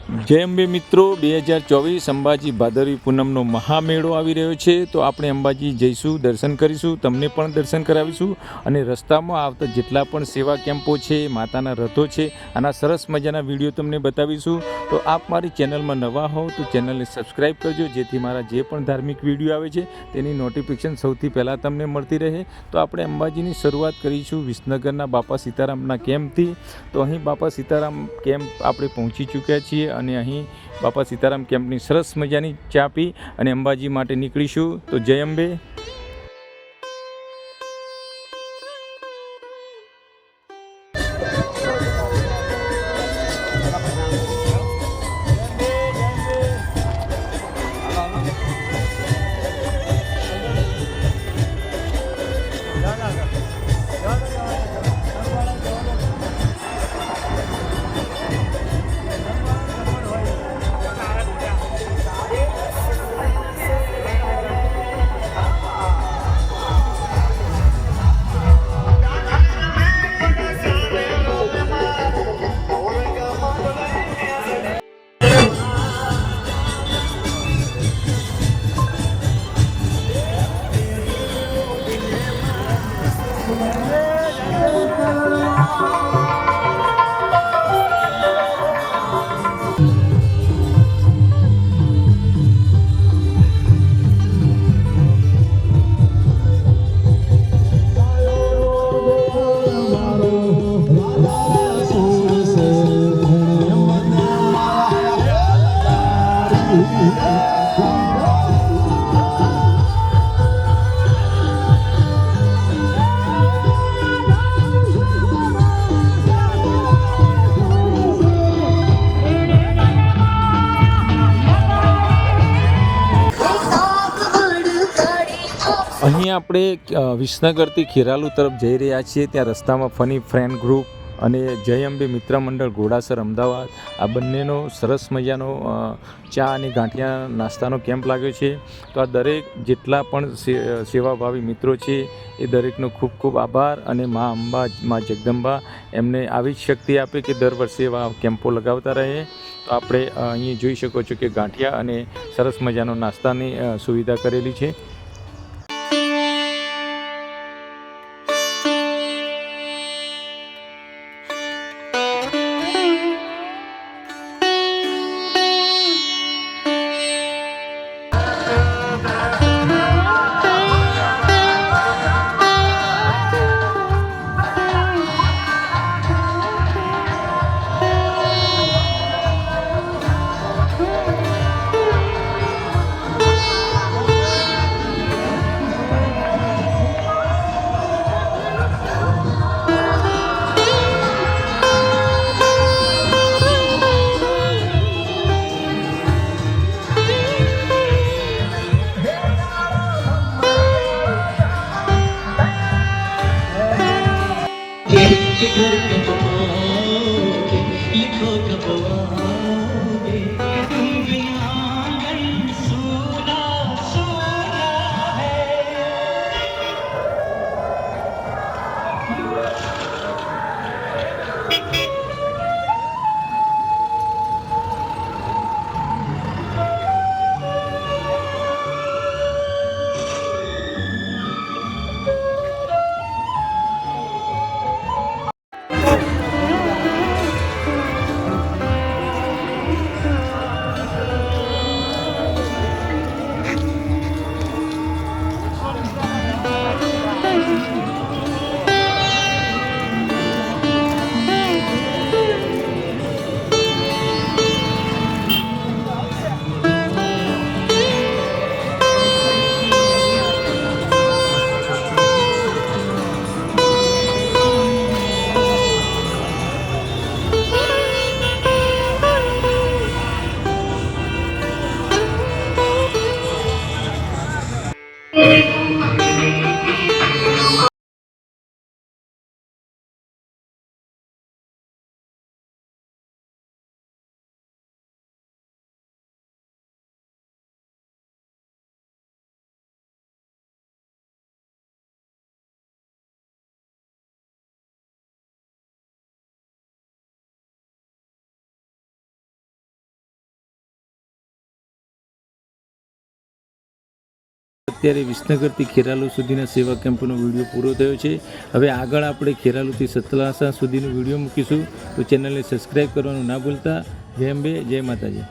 જય અંબે મિત્રો, 2024 અંબાજી ભાદરવી પૂનમનો મહામેળો આવી રહ્યો છે. તો આપણે અંબાજી જઈશું, દર્શન કરીશું, તમને પણ દર્શન કરાવીશું અને રસ્તામાં આવતા જેટલા પણ સેવા કેમ્પો છે, માતાના રથો છે, આના સરસ મજાના વિડીયો તમને બતાવીશું. તો આપ મારી ચેનલમાં નવા હો તો ચેનલને સબસ્ક્રાઈબ કરજો, જેથી મારા જે પણ ધાર્મિક વિડીયો આવે છે તેની નોટિફિકેશન સૌથી પહેલાં તમને મળતી રહે. તો આપણે અંબાજીની શરૂઆત કરીશું વિસનગરના બાપા સીતારામના કેમ્પથી. તો અહીં બાપા સીતારામ કેમ્પ આપણે પહોંચી ચૂક્યા છીએ અને અહીં બાપા સીતારામ કેમ્પની સરસ મજાની ચા પી અને અંબાજી માટે નીકળીશું. તો જય અંબે. અહીં આપણે વિસનગરથી ખેરાલુ તરફ જઈ રહ્યા છીએ. ત્યાં રસ્તામાં ફની ફ્રેન્ડ ગ્રુપ અને જય અંબે મિત્ર મંડળ ઘોડાસર અમદાવાદ, આ બંનેનો સરસ મજાનો ચા અને ગાંઠિયા નાસ્તાનો કેમ્પ લાગ્યો છે. તો આ દરેક જેટલા પણ સેવાભાવી મિત્રો છે એ દરેકનો ખૂબ ખૂબ આભાર. અને મા અંબા, મા જગદંબા એમને આવી જ શક્તિ આપે કે દર વર્ષે એવા કેમ્પો લગાવતા રહે. તો આપણે અહીં જોઈ શકો છો કે ગાંઠિયા અને સરસ મજાનો નાસ્તાની સુવિધા કરેલી છે. અત્યારે વિસનગરથી ખેરાલુ સુધીના સેવા કેમ્પનો વિડીયો પૂરો થયો છે. હવે આગળ આપણે ખેરાલુથી સતલાસા સુધીનો વિડીયો મૂકીશું, તો ચેનલને સબસ્ક્રાઈબ કરવાનું ના ભૂલતા. જય અંબે, જય માતાજી.